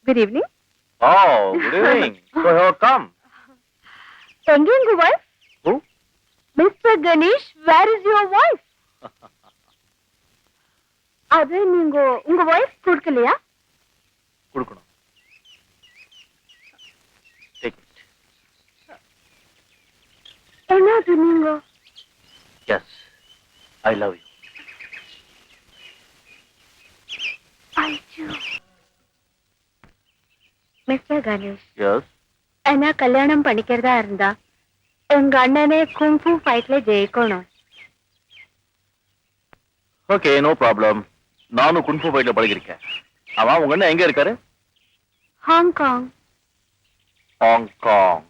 Good evening. Oh, good evening. So how come? எங்க உங்க wife? Who? Mr. Ganesh, where is your wife? அது நீங்க உங்க wife கொடுக்கலையா? கொடுக்கணும். Take it. என்னது நீங்க? Yes, I love you. I do. Mr. Ganesh, Yes. என்ன கல்யாணம் பண்ணிக்கிறதா இருந்தா எங்க அண்ணனே குங்ஃபு ஃபைட்ல ஜெயிக்கணும். Okay, no problem. நானும் குன்ஃபு ஃபைட்ல பழகிருக்கேன். அவன் உங்க அண்ணன் எங்க இருக்காரு? Hong Kong. Hong Kong.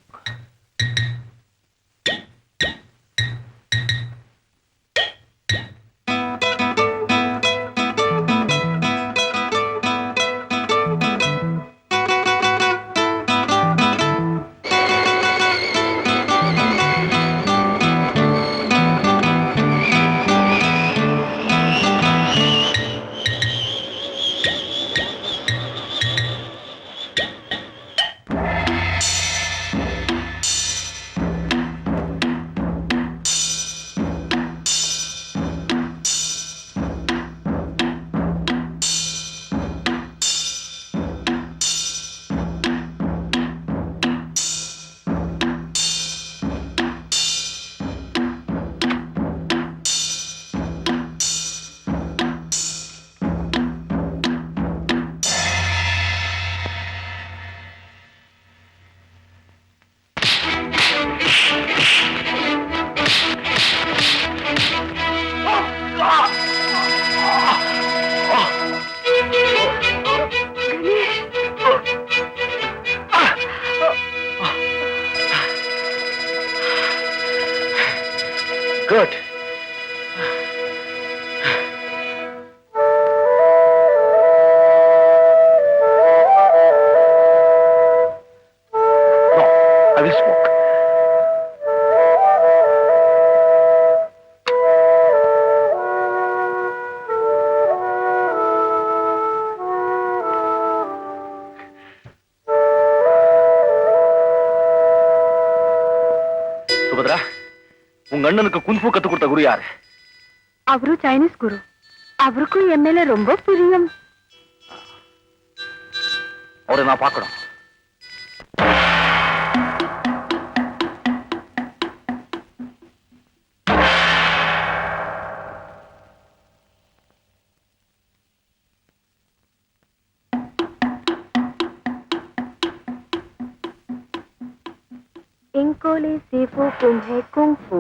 Good. No, I will smoke. Subhadra, உங்க அண்ணனுக்கு குன்ஃபு கத்து கொடுத்த குரு யாரு? அவரு சைனீஸ் குரு. அவருக்கும் என் மேல ரொம்ப பிரியம். அவரை நான் பார்க்கணும். इनकोले सेफो कुम्हे कुंफू.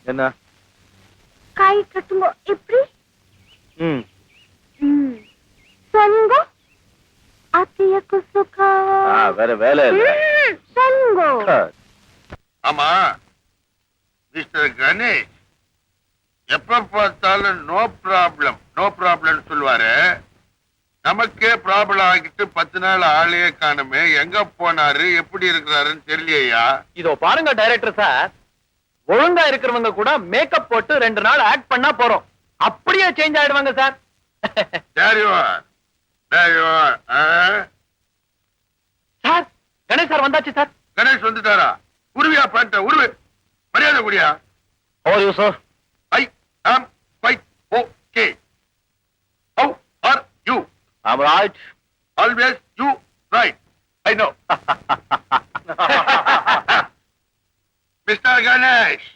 என்ன? கை கட்டுங்க எப்படி? ம். சொங்க அத்தியக்கு சுகா. வேற வேலை இல்ல. சொங்கோ. ஆமா மிஸ்டர் கணேஷ், எப்ப பார்த்தாலும் நோ ப்ராப்ளம் நோ ப்ராப்ளம் சொல்லுவாரு. நமக்கே ப்ராப்ளம் ஆகிட்டு 10 நாள் ஆளையே காணுமே, எங்க போனாரு எப்படி இருக்கிறாருன்னு தெரியலையா? இதோ பாருங்க டைரக்டர் சார், ஒழுங்கா இருக்கிறவங்க கூட மேக்கப் போட்டு 2 நாள் ஆக்ட் பண்ணா போறோம், அப்படியே சேஞ்ச் ஆயிடுவாங்க சார். சார் கணேஷ் சார் வந்தாச்சு சார். கணேஷ் வந்துட்டாரா? உருவியா பேண்ட உருவு, மரியாதை கூடியா? How are you, sir? I am quite okay. How are you? I'm right. Always you right. I know. Mister Ganesh,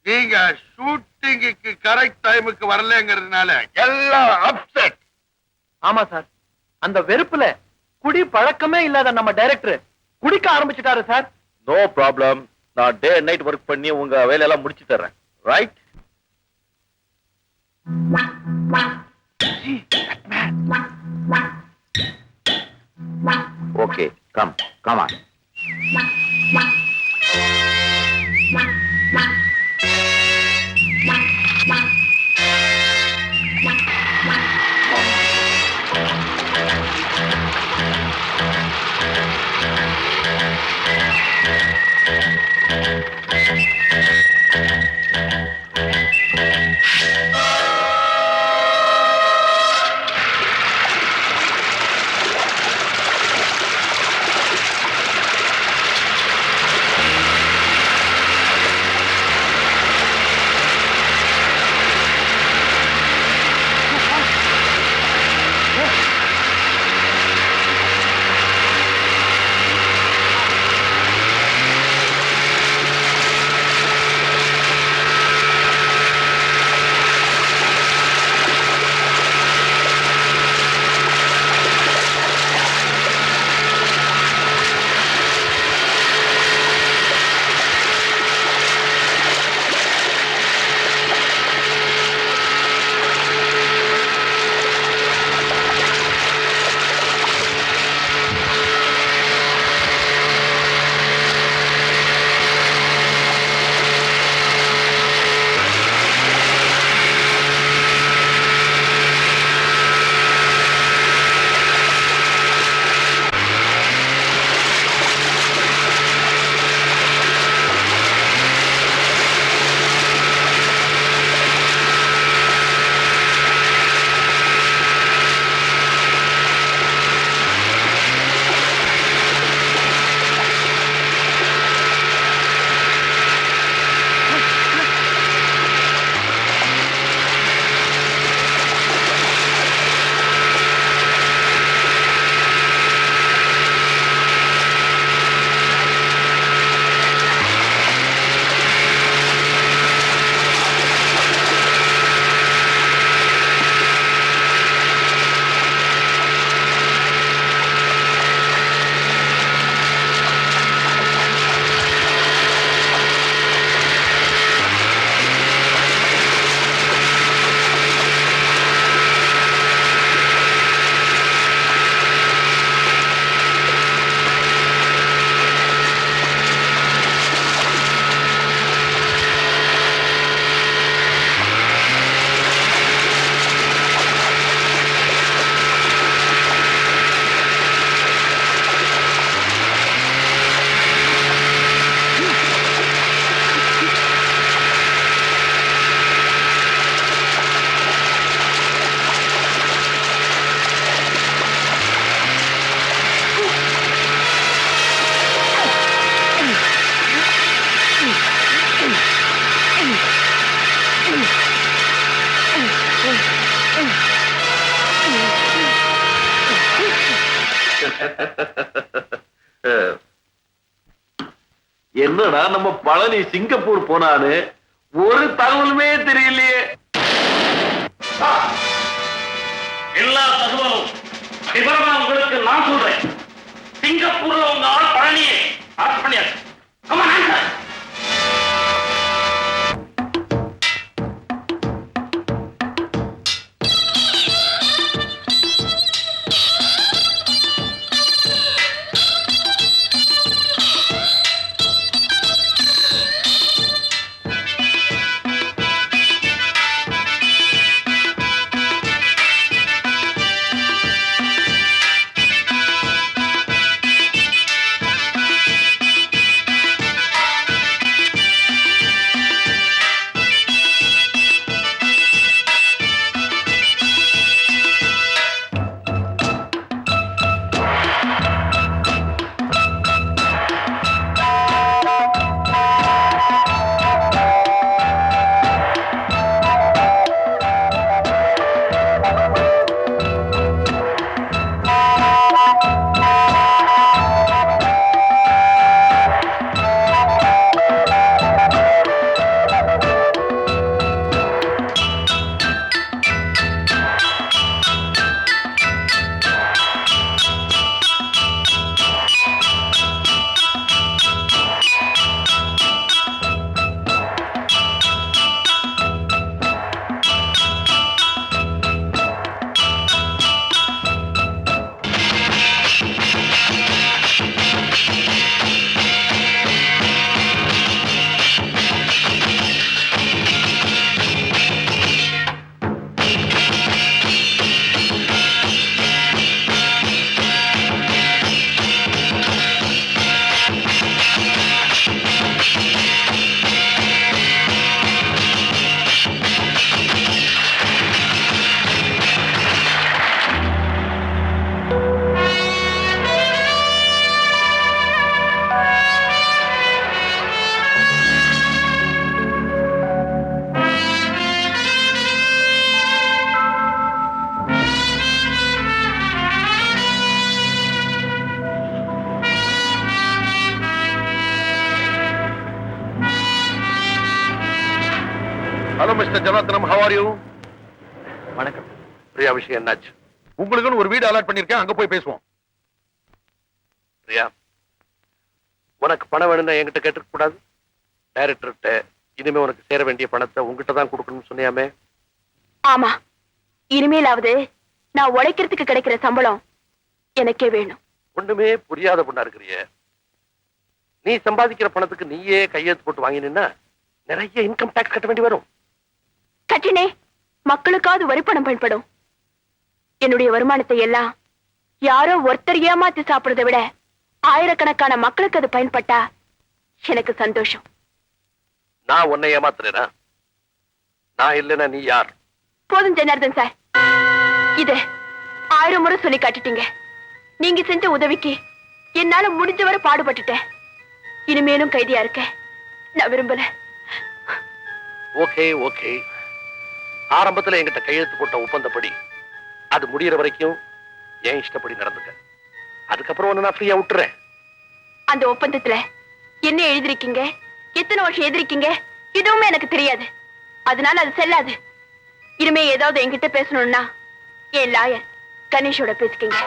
நீங்க ஷூட்டிங்குக்கு கரெக்ட் டைமுக்கு வரலங்கிறதுனால எல்லாம் அப்செட். ஆமா சார், அந்த வெறுப்புல குடி பழக்கமே இல்லாத நம்ம டைரக்டர் குடிக்க ஆரம்பிச்சிட்டாரு சார். நோ ப்ராப்ளம், நான் டே அண்ட் நைட் ஒர்க் பண்ணி உங்க வேலையெல்லாம் முடிச்சு தர்றேன். Right? Okay, come come on. என்னடா நம்ம பழனி சிங்கப்பூர் போனான்னு ஒரு தகவலுமே தெரியலையே. எல்லா தகவலும் விவரமா உங்களுக்கு நான் சொல்றேன். சிங்கப்பூர்ல உங்க ஆள் பழனியை அரெஸ்ட் பண்ணியாச்சு. Come on, answer. Mister Janardhanam, how are you? வணக்கம். பிரியா விஷயம் என்னாச்சு? உங்களுக்குன்னு ஒரு வீடு அலாட் பண்ணிருக்கேன், அங்க போய் பேசுவோம். பிரியா, உனக்கு பணம் வேணும்னா என்கிட்ட கேட்டுக்க கூடாது. டைரக்டர்கிட்ட இனிமே உனக்கு சேர வேண்டிய பணத்தை உங்ககிட்ட தான் கொடுக்கணும்னு சொன்னியாமே. ஆமா, இனிமேலாவது நான் உழைக்கிறதுக்கு கிடைக்கிற சம்பளம் எனக்கே வேணும். ஒண்ணுமே புரியாத பொண்ணா இருக்கிறிய. நீ சம்பாதிக்கிற பணத்துக்கு நீயே கையெழுத்து போட்டு வாங்கினா நிறைய இன்கம் டாக்ஸ் கட்ட வேண்டி வரும். கட்டினே, மக்களுக்காவது வரி பணம் பயன்படும். என்னுடைய வருமானத்தை எல்லாம் யாரோ ஒருத்தர் ஏமாத்தி சாப்பிடுறதை விட ஆயிரக்கணக்கான மக்களுக்கு அது பயன்பட்டா எனக்கு சந்தோஷம். நான் உன்னை ஏமாத்துறேனா? நான் இல்லைன்னா நீ யார்? போதும் ஜனார்தன் சார், இத 1000 முறை சொல்லி காட்டிட்டீங்க. நீங்க செஞ்ச உதவிக்கு என்னால முடிஞ்சவரை பாடுபட்டுட்டேன். இனிமேலும் கைதியா இருக்க நான் விரும்பல. ஓகே ஓகே, ஆரம்பத்துல என்கிட்ட கையெழுத்து போட்ட ஒப்பந்தப்படி அது முடியற வரைக்கும் என் இஷ்டப்படி நடந்துக்க. அதுக்கப்புறம் ஒண்ணு நான் ஃப்ரீயா விட்டுறேன். அந்த ஒப்பந்தத்துல என்ன எழுதிருக்கீங்க, எத்தனை வருஷம் எழுதிருக்கீங்க, எதுவுமே எனக்கு தெரியாது. அதனால அது செல்லாது. இனிமே ஏதாவது என்கிட்ட பேசணும்னா என் லாயர் கணேஷோட பேசிக்கங்க.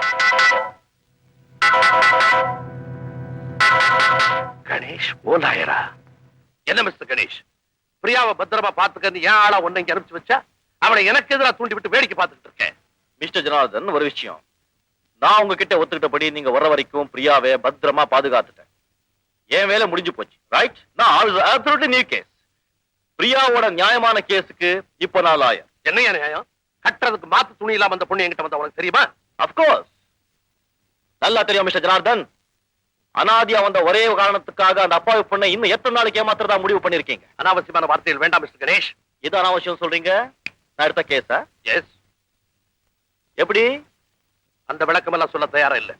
கணேஷ் ஓ லாயரா? என்ன மிஸ்டர் கணேஷ், பிரியாவை பத்திரமா பாத்துக்கன்னு ஏன் ஆளா ஒன்ன இங்க அனுப்பிச்சு வச்சா? அவளை எனக்கு எதிராக தூண்டி விட்டு வேடிக்கை பார்த்துட்டு இருக்கேன். மிஸ்டர் ஜனார்தன், ஒரு விஷயம். நான் உங்ககிட்ட ஒத்துக்கிட்டபடி நீங்க வர வரைக்கும் பிரியாவை பத்திரமா பாதுகாத்துட்டேன். என் வேலை முடிஞ்சு போச்சு. ரைட்? நான் நியூ கேஸ். பிரியாவோட நியாயமான கேஸுக்கு இப்ப நான் லாயர். என்னையா நியாயம்? கட்டுறதுக்கு மாத்து துணி இல்லாம அந்த பொண்ணு என்கிட்ட வந்தா உனக்கு தெரியுமா? அப்கோர்ஸ் நல்லா தெரியும் மிஸ்டர் ஜனார்தன். அனாதியா வந்த ஒரே காரணத்துக்காக அந்த அப்பாவி பொண்ணை இன்னும் எத்தனை நாளைக்கு ஏமாத்துறதா முடிவு பண்ணிருக்கீங்க? அனாவசியமான வார்த்தைகள் வேண்டாம் மிஸ்டர் கணேஷ். இது அனாவசியம் சொல்றீங்க? நான் எடுத்த கேஸா? எஸ். எப்படி? அந்த விளக்கம் எல்லாம் சொல்ல தயாரா இல்ல.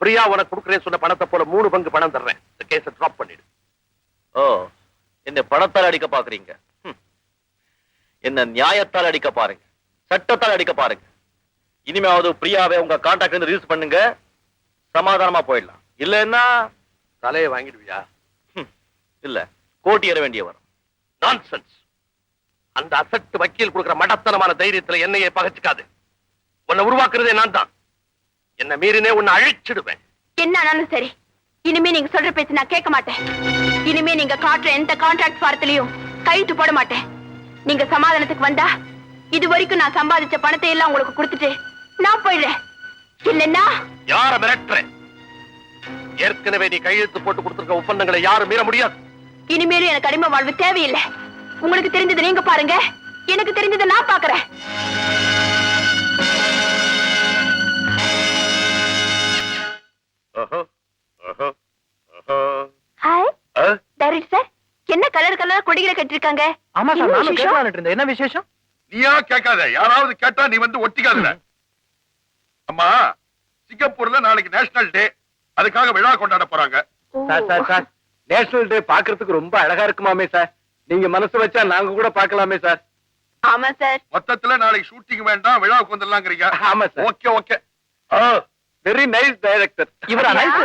பிரியா உனக்கு கொடுக்குறேன்னு சொன்ன பணத்தை போல 3 பங்கு பணம் தர்றேன். இந்த கேஸை டிராப் பண்ணிடு. ஓ, என்ன பணத்தால் அடிக்க பாக்குறீங்க? என்ன நியாயத்தால் அடிக்க பாருங்க, சட்டத்தால் அடிக்க பாருங்க. இனிமேவது பிரியாவை உங்க கான்டாக்ட் இருந்து ரிலீஸ் பண்ணுங்க, சமாதானமா போயிடலாம். இல்லன்னா தலையை வாங்கிடுவியா? இல்ல, கோட்டி ஏற வேண்டிய வரும். நான்சென்ஸ். அந்த அசட்டு வக்கீல் கொடுக்கிற மடத்தனமான தைரியத்துல என்னையே பகச்சுக்காது. உன்னை உருவாக்குறதே நான் தான். என்ன மீறினே உன்னை அழிச்சிடுவேன். என்ன ஆனாலும் சரி, இனிமே நீங்க சொல்ற பேச்சு நான் கேட்க மாட்டேன். இனிமே நீங்க காட்டுற எந்த கான்ட்ராக்ட் ஃபாரத்திலையும் கையெழுத்து போட மாட்டேன். நீங்க சமாதானத்துக்கு வந்தா இது வரைக்கும் நான் சம்பாதிச்ச பணத்தை எல்லாம் உங்களுக்கு கொடுத்துட்டு நான் போயிடுறேன். இல்லன்னா யார மிரட்டுற? ஏற்கனவே நீ கையெழுத்து போட்டு கொடுத்திருக்க ஒப்பந்தங்களை யாரும் மீற முடியாது. இனிமேலும் எனக்கு அடிமை வாழ்வு தேவையில்லை. உங்களுக்கு தெரிஞ்சது நீங்க பாருங்க, எனக்கு தெரிஞ்சதை நான் பாக்குறேன். ஹாய் டைரக்டர் சார், என்ன கலர் கலரா கொடிகளை கட்டிருக்காங்க? ஆமா சார், நானும் கேட்கலாம்னு இருந்தேன். என்ன விசேஷம்? நீயா கேட்காத, யாராவது கேட்டா நீ வந்து ஒட்டிக்காத. அம்மா, சிங்கப்பூர்ல நாளைக்கு நேஷனல் டே, அதுக்காக விழா கொண்டாட போறாங்க. சார், நேஷனல் டே பாக்குறதுக்கு ரொம்ப அழகா இருக்குமாமே சார். நீங்க மனசு வச்சா நாங்க கூட பார்க்கலாமே சார். ஆமா சார். மொத்தத்துல நாளைக்கு ஷூட்டிங் வேண்டாம், விழாவுக்கு வந்துடலாங்கிறீங்க. ஆமா sir. Okay okay. Very nice director. இவரா நைஸ்?